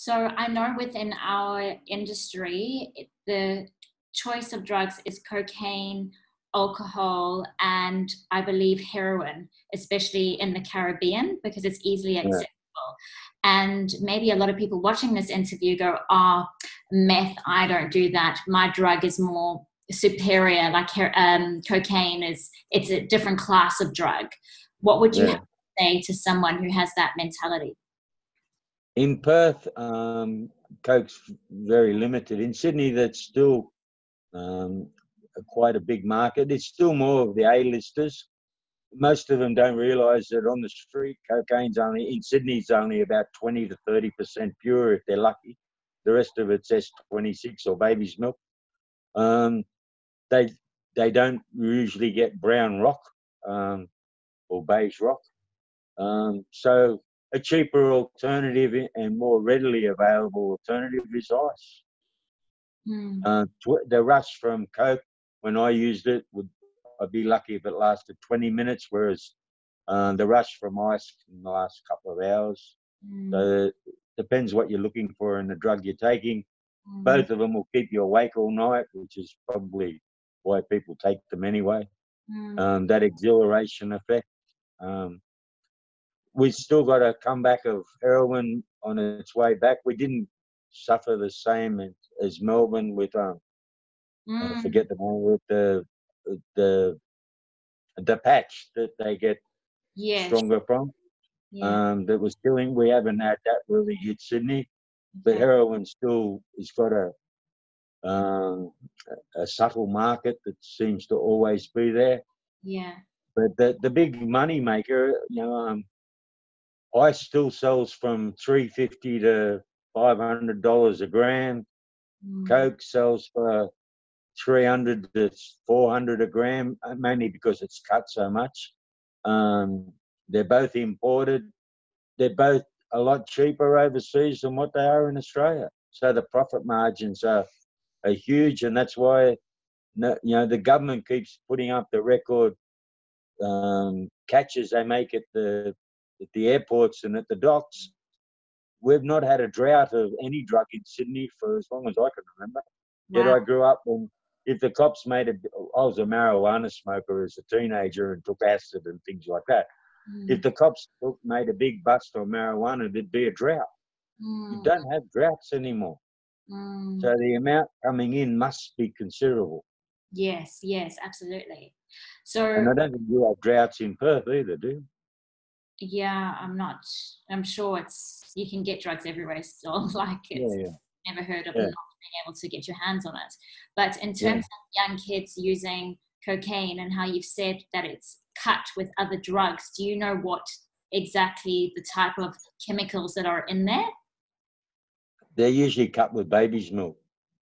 So I know within our industry, the choice of drugs is cocaine, alcohol, and I believe heroin, especially in the Caribbean, because it's easily Yeah, accessible. And maybe a lot of people watching this interview go, oh, meth, I don't do that. My drug is more superior, like cocaine it's a different class of drug. What would you have yeah. to say to someone who has that mentality? In Perth, Coke's very limited. In Sydney, that's still um, quite a big market. It's still more of the A-listers. Most of them don't realise that on the street, cocaine's only, in Sydney's only about 20 to 30% pure if they're lucky. The rest of it's S26 or baby's milk. Um, they they don't usually get brown rock um, or beige rock. So a cheaper alternative and more readily available alternative is ice. Hmm. The rush from Coke, when I used it, I'd be lucky if it lasted 20 minutes, whereas the rush from ice can last a couple of hours. Mm, So it depends what you're looking for in the drug you're taking. mm, Both of them will keep you awake all night, which is probably why people take them anyway. mm. That exhilaration effect. Um, we've still got a comeback of heroin on its way back. We didn't suffer the same as Melbourne with I Mm, forget the name with the the patch that they get yeah, stronger from. yeah, That was killing. We haven't had that really hit Sydney, but okay, heroin still has got um, a subtle market that seems to always be there. yeah. But the big money maker, ice still sells from $350 to $500 a gram. Mm, Coke sells for 300 to 400 a gram, mainly because it's cut so much. They're both imported. They're both a lot cheaper overseas than what they are in Australia. So the profit margins are huge, and that's why the government keeps putting up the record catches they make at the airports and at the docks. We've not had a drought of any drug in Sydney for as long as I can remember. Yet wow. I grew up when, if the cops I was a marijuana smoker as a teenager and took acid and things like that. If Mm, the cops made a big bust on marijuana, there'd be a drought. You mm, don't have droughts anymore. mm. So the amount coming in must be considerable. Yes, yes, absolutely. And So, I don't think you have droughts in Perth either, do you? yeah, I'm sure you can get drugs everywhere still. Like it's Yeah, never heard of yeah, not being able to get your hands on it. But in yeah, terms of young kids using cocaine and how you've said that it's cut with other drugs, do you know what exactly the type of chemicals that are in there? they're usually cut with baby's milk.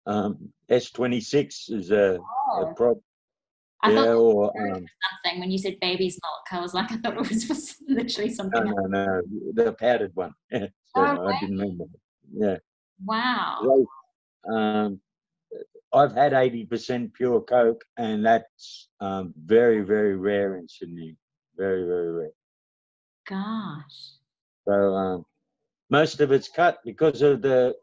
S26 is a Oh, prop, I thought yeah, or something when you said baby's milk. I was like, I thought it was literally no, something else. no, no, the powdered one. Oh, So I didn't mean that. Yeah, wow. they, um, I've had 80% pure Coke, and that's very, very rare in Sydney. Very, very rare. Gosh. So most of it's cut because of the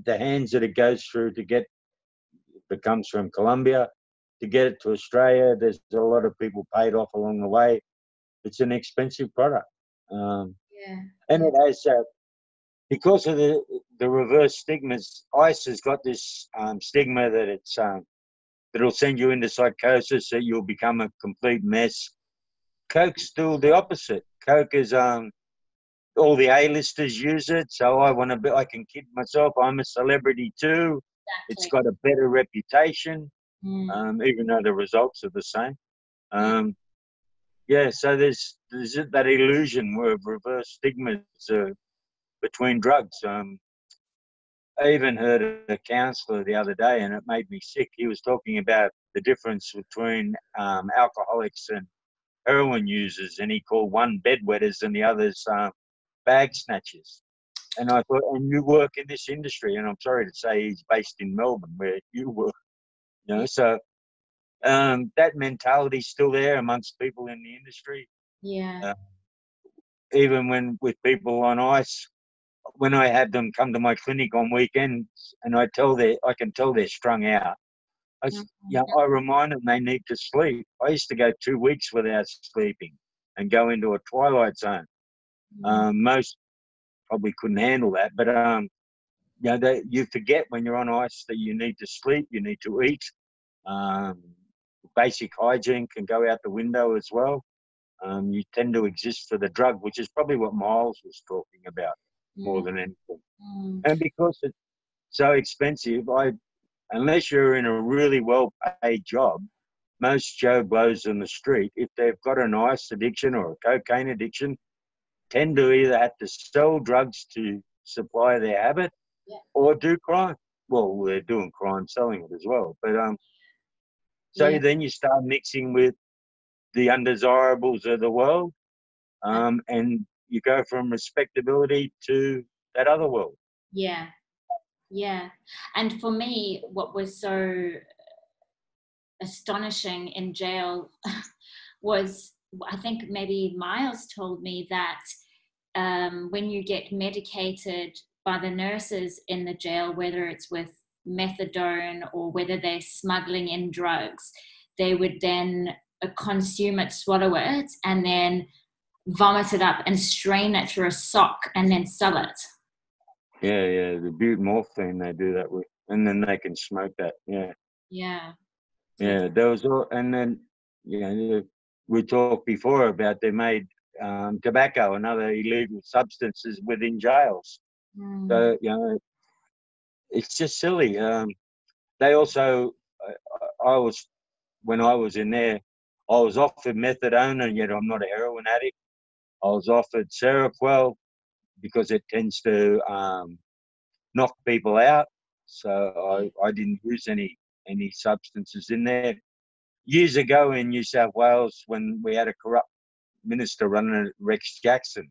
hands that it goes through to get. If it comes from Colombia to get it to Australia, there's a lot of people paid off along the way. It's an expensive product, um, Yeah. and Yeah. it has because of the reverse stigmas. ICE has got this stigma that it'll send you into psychosis, that you'll become a complete mess. Coke's still the opposite. Coke is all the A-listers use it, so I can kid myself. I'm a celebrity too. It's Exactly. got a better reputation, Mm, even though the results are the same. yeah. Um, yeah, so there's that illusion of reverse stigmas between drugs. I even heard a counsellor the other day, and it made me sick. He was talking about the difference between alcoholics and heroin users, and he called one bedwetters and the others bag snatchers. And I thought, and you work in this industry, and I'm sorry to say he's based in Melbourne, where you work. Yeah. So that mentality's still there amongst people in the industry. Yeah. Uh, even when with people on ice, when I have them come to my clinic on weekends, and I can tell they're strung out. I remind them they need to sleep. I used to go 2 weeks without sleeping and go into a twilight zone. Most probably couldn't handle that, but you forget when you're on ice that you need to sleep, you need to eat. Basic hygiene can go out the window as well. You tend to exist for the drug, which is probably what Miles was talking about more than anything. And because it's so expensive, unless you're in a really well-paid job, most Joe Blows in the street, if they've got an ice addiction or a cocaine addiction, tend to either have to sell drugs to supply their habit or do crime. Well, they're doing crime selling it as well. But then you start mixing with the undesirables of the world, and you go from respectability to that other world. Yeah. And for me, what was so astonishing in jail was, I think maybe Miles told me that when you get medicated by the nurses in the jail, whether it's with methadone or whether they're smuggling in drugs, they would then consume it, swallow it, and then vomit it up and strain it through a sock and then sell it. Yeah, the butamorphine they do that with, and then they can smoke that. Yeah. There was and then we talked before about they made tobacco and other illegal substances within jails. So it's just silly. They also, when I was in there, I was offered methadone, and yet I'm not a heroin addict. I was offered Seroquel because it tends to knock people out. So I didn't use any substances in there. Years ago in New South Wales, when we had a corrupt minister running it, Rex Jackson,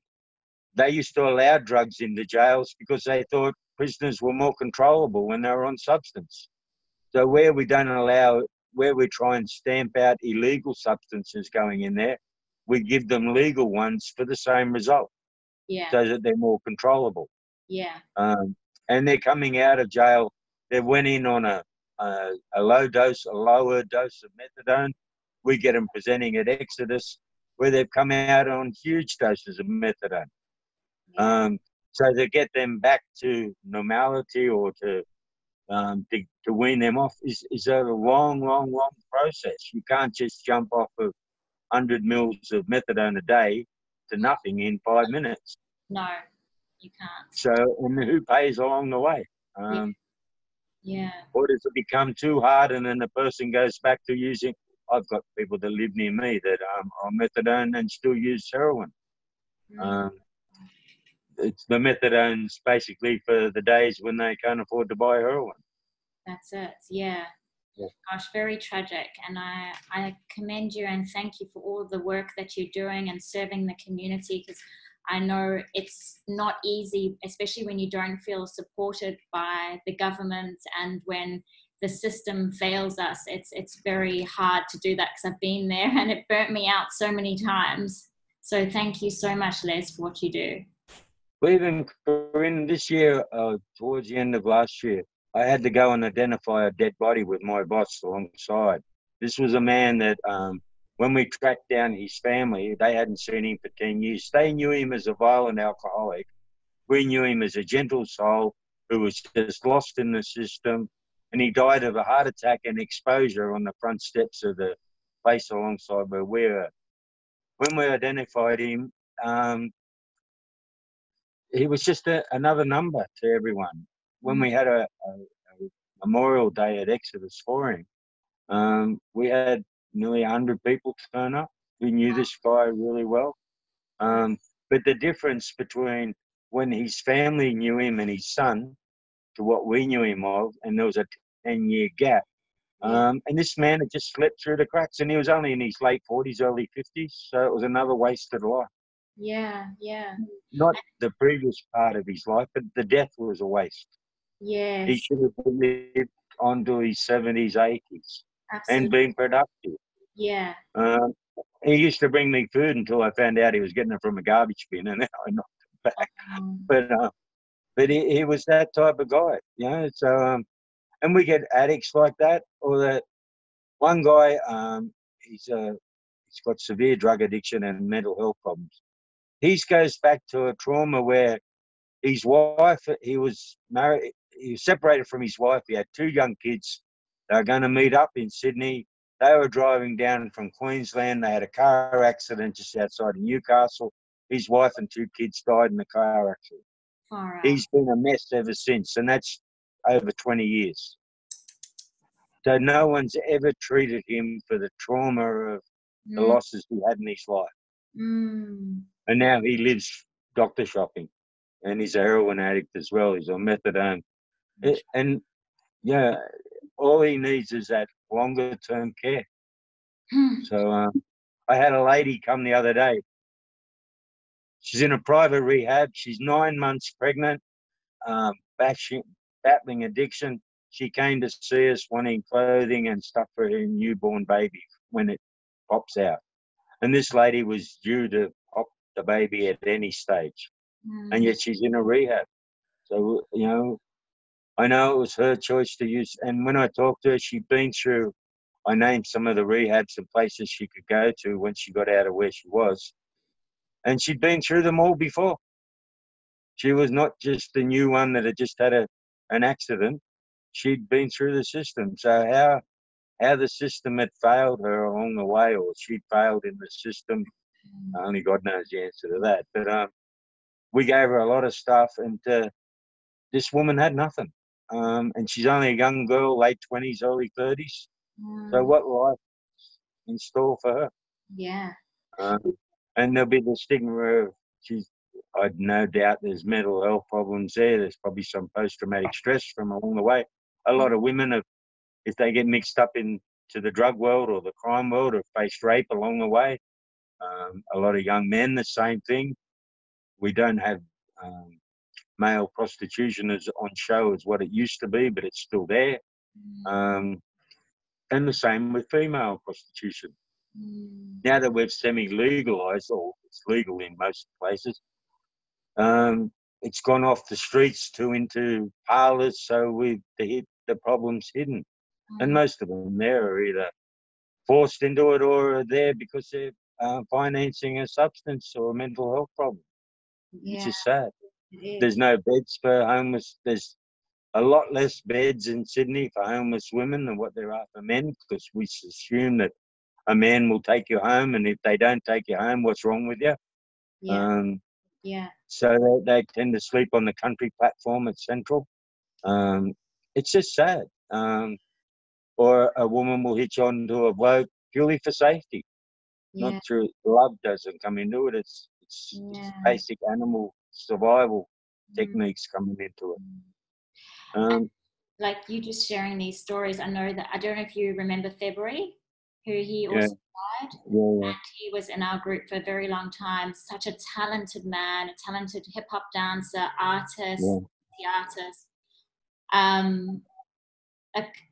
they used to allow drugs into jails because they thought prisoners were more controllable when they were on substance. So where we try and stamp out illegal substances going in there, we give them legal ones for the same result. So that they're more controllable. And they're coming out of jail. They went in on a lower dose of methadone. We get them presenting at Exodus, where they've come out on huge doses of methadone. So to get them back to normality or to wean them off is a long process. You can't just jump off of 100 mils of methadone a day to nothing in 5 minutes. No, you can't. So, and who pays along the way? Or does it become too hard and then the person goes back to using? I've got people that live near me that are on methadone and still use heroin. It's the methadone's basically for the days when they can't afford to buy heroin. That's it. Gosh, very tragic. And I commend you and thank you for all the work that you're doing and serving the community, because I know it's not easy, especially when you don't feel supported by the government and when the system fails us. It's very hard to do that, because I've been there and it burnt me out so many times. So thank you so much, Les, for what you do. Well, even Karine, this year, towards the end of last year, I had to go and identify a dead body with my boss alongside. This was a man that, when we tracked down his family, they hadn't seen him for 10 years. They knew him as a violent alcoholic. We knew him as a gentle soul who was just lost in the system. And he died of a heart attack and exposure on the front steps of the place alongside where we were. When we identified him, he was just another number to everyone. When we had a Memorial Day at Exodus for him, we had nearly 100 people turn up. We knew this guy really well. But the difference between when his family knew him and his son to what we knew him of, and there was a 10-year gap. And this man had just slipped through the cracks, and he was only in his late 40s, early 50s, so it was another wasted life. Not the previous part of his life, but the death was a waste. He should have lived on to his 70s, 80s. Absolutely. And been productive. He used to bring me food until I found out he was getting it from a garbage bin, and now I knocked it back. But But he was that type of guy, you know. So and we get addicts like that, or that one guy, he's got severe drug addiction and mental health problems. He goes back to a trauma where his wife, he was married, he was separated from his wife. He had two young kids. They were going to meet up in Sydney. They were driving down from Queensland. They had a car accident just outside of Newcastle. His wife and two kids died in the car accident. Far out. He's been a mess ever since, and that's over 20 years. So no one's ever treated him for the trauma of the Mm. losses he had in his life. Mm. And now he lives doctor shopping, and he's a heroin addict as well. He's on methadone. And yeah, all he needs is that longer term care. So I had a lady come the other day. She's in a private rehab. She's 9 months pregnant, battling addiction. She came to see us wanting clothing and stuff for her newborn baby when it pops out. And this lady was due to pop the baby at any stage. And yet she's in a rehab. So, you know, I know it was her choice to use. And when I talked to her, she'd been through, I named some of the rehabs and places she could go to when she got out of where she was. And she'd been through them all before. She was not just the new one that had just had an accident. She'd been through the system. So how the system had failed her along the way, or she'd failed in the system, only God knows the answer to that. But we gave her a lot of stuff, and this woman had nothing. And she's only a young girl, late 20s, early 30s. So what life in store for her? Yeah. And there'll be the stigma of I'd no doubt there's mental health problems there. There's probably some post-traumatic stress from along the way. A lot of women, if they get mixed up into the drug world or the crime world, have faced rape along the way. A lot of young men, the same thing. We don't have male prostitution as on show as what it used to be, but it's still there. And the same with female prostitution. Now that we've semi-legalised, or it's legal in most places, it's gone off the streets to into parlours, so the problem's hidden. And most of them there are either forced into it or are there because they're financing a substance or a mental health problem, which is sad. There's no beds for homeless. There's a lot less beds in Sydney for homeless women than what there are for men, because we assume that a man will take you home, and if they don't take you home, what's wrong with you? So they tend to sleep on the country platform at Central. It's just sad. Or a woman will hitch on to a bloke purely for safety. Not through love doesn't come into it. It's basic animal survival techniques coming into it. Like you just sharing these stories, I know that, I don't know if you remember February, who he Yeah. also died. Yeah. And he was in our group for a very long time. Such a talented man, a talented hip hop dancer, artist, artist.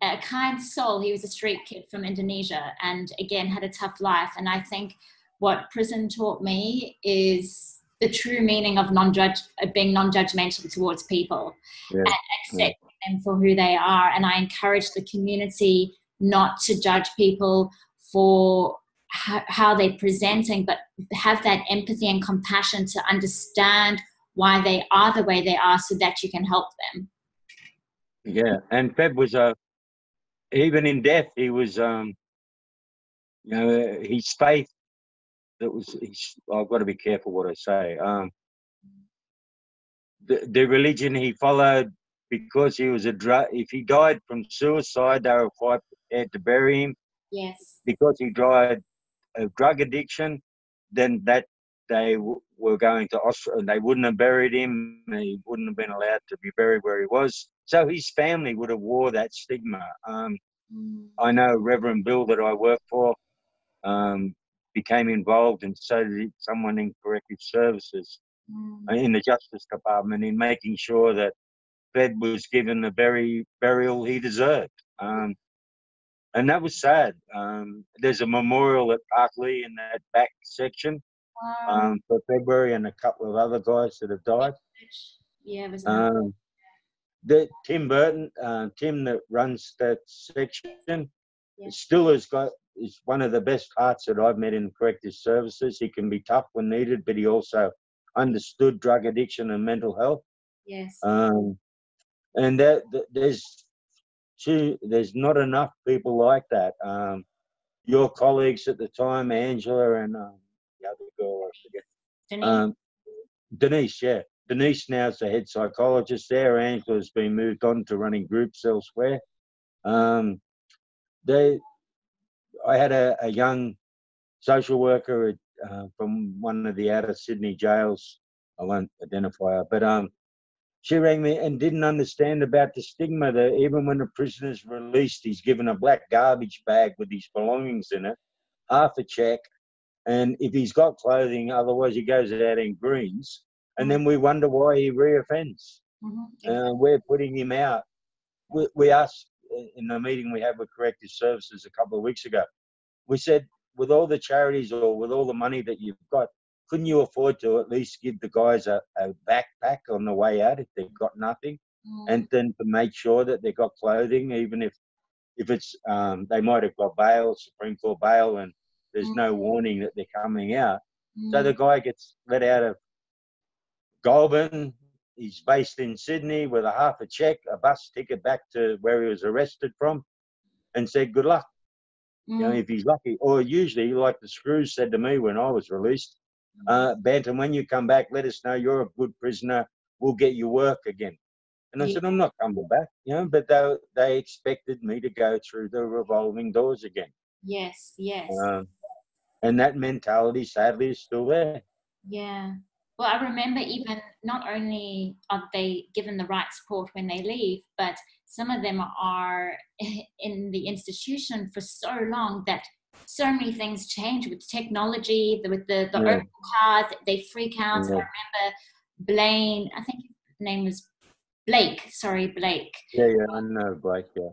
A kind soul. He was a street kid from Indonesia, and again had a tough life. And I think what prison taught me is the true meaning of being non-judgmental towards people, and accepting them for who they are. And I encourage the community not to judge people for how they're presenting, but have that empathy and compassion to understand why they are the way they are, so that you can help them. Yeah, and Feb was even in death, he was his faith. I've got to be careful what I say. The religion he followed, because he was if he died from suicide, they were quite prepared to bury him. Yes. Because he died of drug addiction, then that they were going to Austria, and they wouldn't have buried him. He wouldn't have been allowed to be buried where he was. So his family would have wore that stigma. I know Reverend Bill that I work for became involved, and so did someone in corrective services in the Justice Department, in making sure that Fed was given the burial he deserved. And that was sad. There's a memorial at Parkley in that back section for February, and a couple of other guys that have died. Yeah, it was another. Um, the Tim Burton, Tim that runs that section, Yeah. still has got is one of the best hearts that I've met in corrective services. He can be tough when needed, but he also understood drug addiction and mental health. Yes. Um, and there's not enough people like that. Your colleagues at the time, Angela and the other girl, I forget. Denise. Denise, yeah. Denise now is the head psychologist there. Angela's been moved on to running groups elsewhere. Um, I had a young social worker from one of the outer Sydney jails. I won't identify her, but she rang me and didn't understand about the stigma that even when a prisoner's released, he's given a black garbage bag with his belongings in it, half a check, and if he's got clothing, otherwise he goes out in greens, and then we wonder why he reoffends. Exactly. We're putting him out. We asked in the meeting we had with Corrective Services a couple of weeks ago, we said, with all the charities or with all the money that you've got, couldn't you afford to at least give the guys a backpack on the way out if they've got nothing? And then to make sure that they've got clothing, even if it's they might have got bail, Supreme Court bail, and there's no warning that they're coming out. So the guy gets let out of Goulburn. He's based in Sydney with a half a check, a bus ticket back to where he was arrested from, and said, good luck. You know, if he's lucky. Or usually, like the Screws said to me when I was released, Bantam, when you come back, let us know you're a good prisoner. We'll get you work again. And I Yeah. said, I'm not coming back, you know, but they expected me to go through the revolving doors again. Yes. Yes. And that mentality, sadly, is still there. Yeah. Well, I remember even not only are they given the right support when they leave, but some of them are in the institution for so long that so many things change with technology, with the Yeah, open cards, they freak out. yeah, I remember Blaine, I think his name was Blake, sorry, Blake. yeah, I know, Blake, yeah.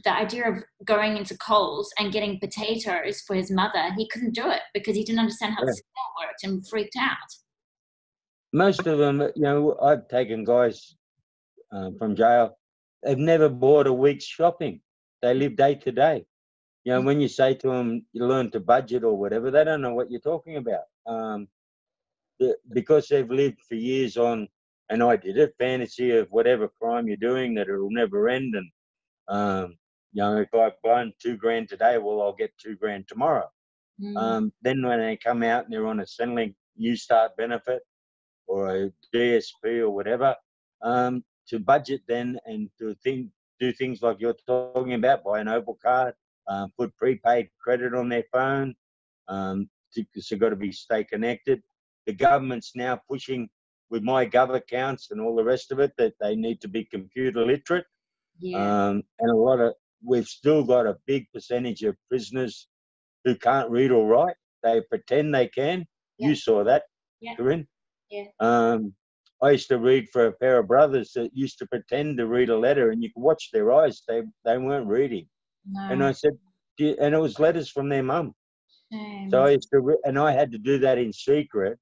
The idea of going into Coles and getting potatoes for his mother, he couldn't do it because he didn't understand how the Yeah. scale worked and freaked out. Most of them, you know, I've taken guys from jail, they've never bought a week's shopping. They live day to day. You know, when you say to them, you learn to budget or whatever, they don't know what you're talking about. Because they've lived for years on, and I did it, fantasy of whatever crime you're doing, that it'll never end. And, you know, if I've blown $2,000 today, well, I'll get $2,000 tomorrow. Then when they come out and they're on a Centrelink New Start benefit or a DSP or whatever, to budget then and to do things like you're talking about, buy an Opal card, put prepaid credit on their phone, because they've got to stay connected. The government's now pushing with my gov accounts and all the rest of it that they need to be computer literate. Yeah. And we've still got a big percentage of prisoners who can't read or write. They pretend they can. Yeah. You saw that, Yeah. Karine. Yeah. I used to read for a pair of brothers that used to pretend to read a letter, and you could watch their eyes. They weren't reading. And No. I said, and it was letters from their mum. Shame. So I used to, and I had to do that in secret,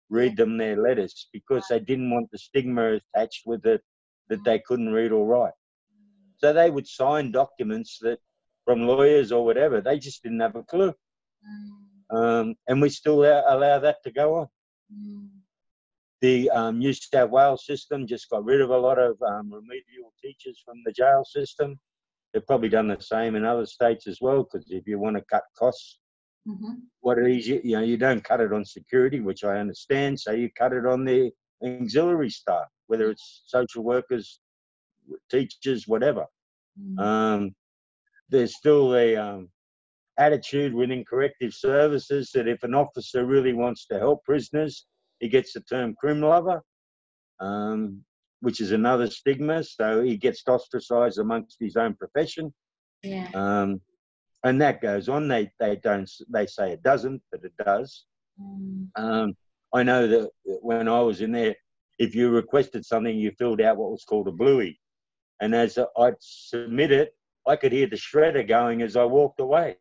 Yeah. read them their letters, because they didn't want the stigma attached with it that they couldn't read or write. So they would sign documents that from lawyers or whatever, they just didn't have a clue. And we still allow that to go on. The New South Wales system just got rid of a lot of remedial teachers from the jail system. They've probably done the same in other states as well, because if you want to cut costs, what it is, you know, you don't cut it on security, which I understand, so you cut it on the auxiliary staff, whether it's social workers, teachers, whatever. There's still a attitude within corrective services that if an officer really wants to help prisoners, he gets the term crim lover, which is another stigma. So he gets ostracised amongst his own profession. Yeah. And that goes on. They say it doesn't, but it does. I know that when I was in there, if you requested something, you filled out what was called a bluey. And as I'd submit it, I could hear the shredder going as I walked away.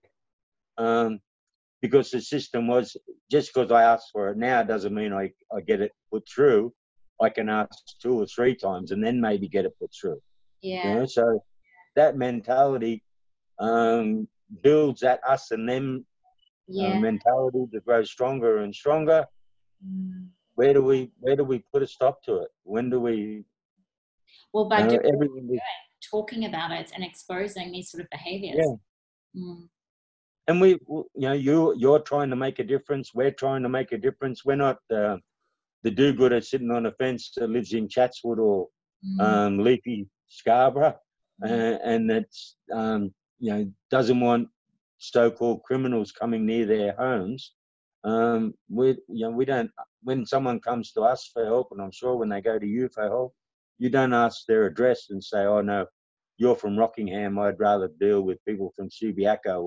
Because the system was, just because I asked for it now doesn't mean I get it put through. I can ask 2 or 3 times and then maybe get it put through. Yeah. You know, so that mentality builds that us and them mentality to grow stronger and stronger. Where do we put a stop to it? When do we? Well, by doing everything talking about it and exposing these sort of behaviors. Yeah. And we, you know, you're trying to make a difference. We're trying to make a difference. We're not the do-gooder sitting on a fence that lives in Chatswood or leafy Scarborough, and that's you know, doesn't want so-called criminals coming near their homes. We don't. When someone comes to us for help, and I'm sure when they go to you for help, you don't ask their address and say, "Oh no, you're from Rockingham. I'd rather deal with people from Subiaco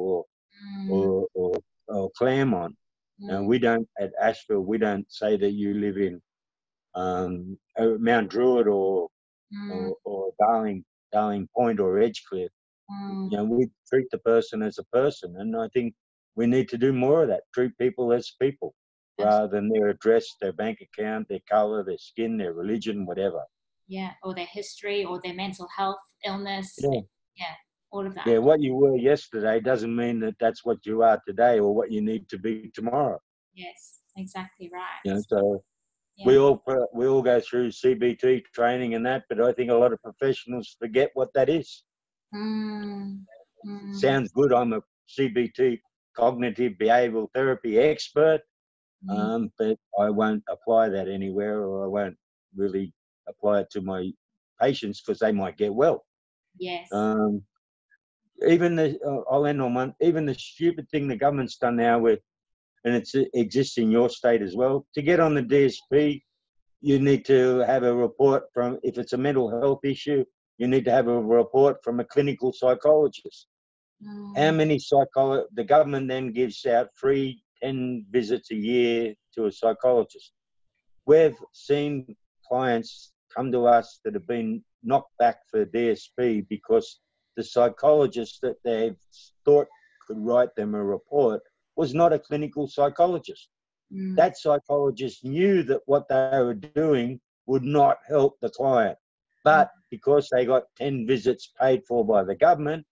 or Claremont." And we don't, at Asheville, we don't say that you live in Mount Druitt or Darling Point or Edgecliff. You know, we treat the person as a person, and I think we need to do more of that. Treat people as people, rather than their address, their bank account, their colour, their skin, their religion, whatever. Yeah, or their history, or their mental health, illness. Yeah, all of that. Yeah, what you were yesterday doesn't mean that that's what you are today or what you need to be tomorrow. Yes, exactly right. You know, so we all go through CBT training and that, but I think a lot of professionals forget what that is. Sounds good. I'm a CBT, cognitive behavioural therapy expert, but I won't apply that anywhere, or I won't really apply it to my patients because they might get well. Yes. Even I'll end on one. Even the stupid thing the government's done now with, and it exists in your state as well. To get on the DSP, you need to have a report from, if it's a mental health issue, you need to have a report from a clinical psychologist. How many the government then gives out free 10 visits a year to a psychologist. We've seen clients come to us that have been knocked back for DSP because the psychologist that they thought could write them a report was not a clinical psychologist. That psychologist knew that what they were doing would not help the client. But because they got 10 visits paid for by the government,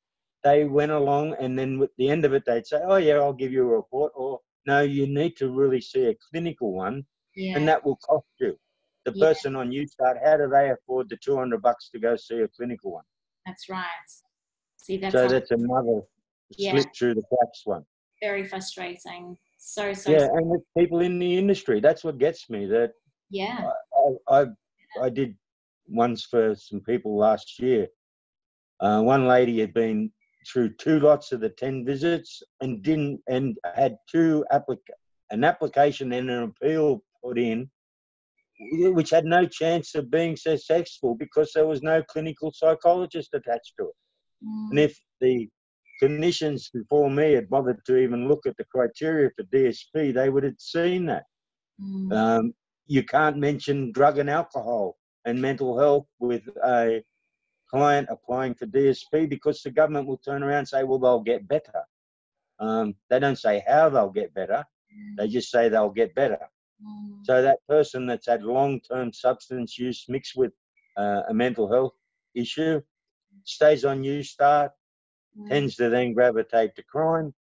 they went along, and then at the end of it, they'd say, "Oh yeah, I'll give you a report," or "No, you need to really see a clinical one, and that will cost you." The person on you start, how do they afford the $200 to go see a clinical one? That's right. See, that's another slip through the cracks one. Very frustrating. So and with people in the industry, that's what gets me. That I did once for some people last year. One lady had been through 2 lots of the 10 visits and had an application and an appeal put in, which had no chance of being successful because there was no clinical psychologist attached to it. And if the clinicians before me had bothered to even look at the criteria for DSP, they would have seen that. You can't mention drug and alcohol and mental health with a client applying for DSP because the government will turn around and say, well, they'll get better. They don't say how they'll get better. They just say they'll get better. So that person that's had long-term substance use mixed with a mental health issue stays on New Start, tends to then gravitate to crime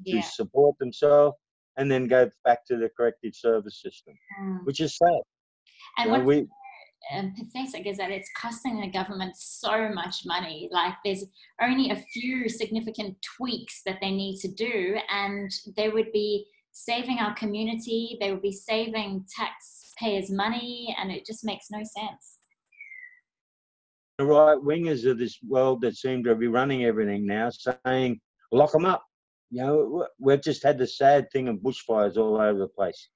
to support themselves, and then go back to the corrective service system, which is sad. And what's pathetic is that it's costing the government so much money. Like, there's only a few significant tweaks that they need to do, and they would be saving our community, they would be saving taxpayers' money, and it just makes no sense. The right wingers of this world that seem to be running everything now saying, lock them up. You know, we've just had the sad thing of bushfires all over the place.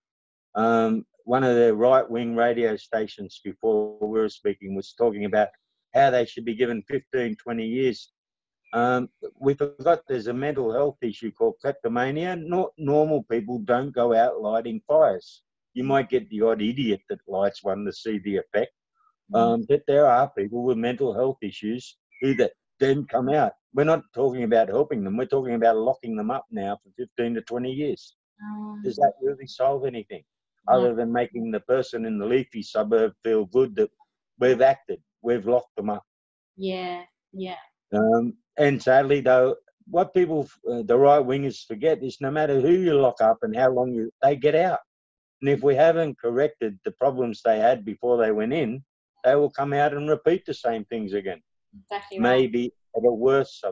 One of the right-wing radio stations before we were speaking was talking about how they should be given 15, 20 years. We forgot there's a mental health issue called kleptomania. Not normal people don't go out lighting fires. You might get the odd idiot that lights one to see the effect. But there are people with mental health issues who that then come out. We're not talking about helping them. We're talking about locking them up now for 15 to 20 years. Does that really solve anything? other than making the person in the leafy suburb feel good that we've acted, we've locked them up. Yeah, yeah. And sadly, though, what people, the right wingers forget is no matter who you lock up and how long they get out. And if we haven't corrected the problems they had before they went in, they will come out and repeat the same things again. Exactly right. Maybe in a worse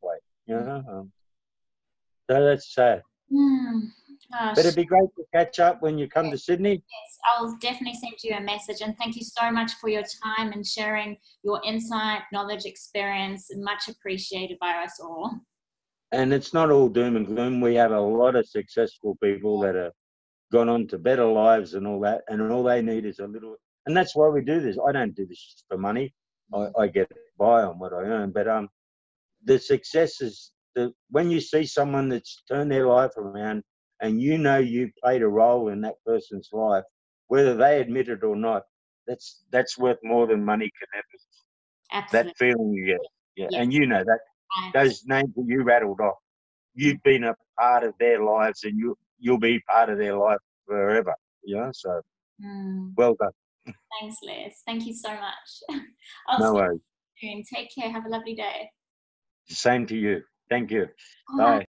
way. You know? So that's sad. But it'd be great to catch up when you come to Sydney. Yes, I'll definitely send you a message. And thank you so much for your time and sharing your insight, knowledge, experience. Much appreciated by us all. And it's not all doom and gloom. We have a lot of successful people that have gone on to better lives and all that. And all they need is a little. And that's why we do this. I don't do this for money. I get by on what I earn. But the success is when you see someone that's turned their life around and you know you played a role in that person's life, whether they admit it or not, that's worth more than money can ever. Absolutely. That feeling you get. Yeah. Yes. And you know that those names that you rattled off, you've been a part of their lives and you'll be part of their life forever. You know, so well done. Thanks, Les. Thank you so much. No worries. Take care. Have a lovely day. Same to you. Thank you. Bye.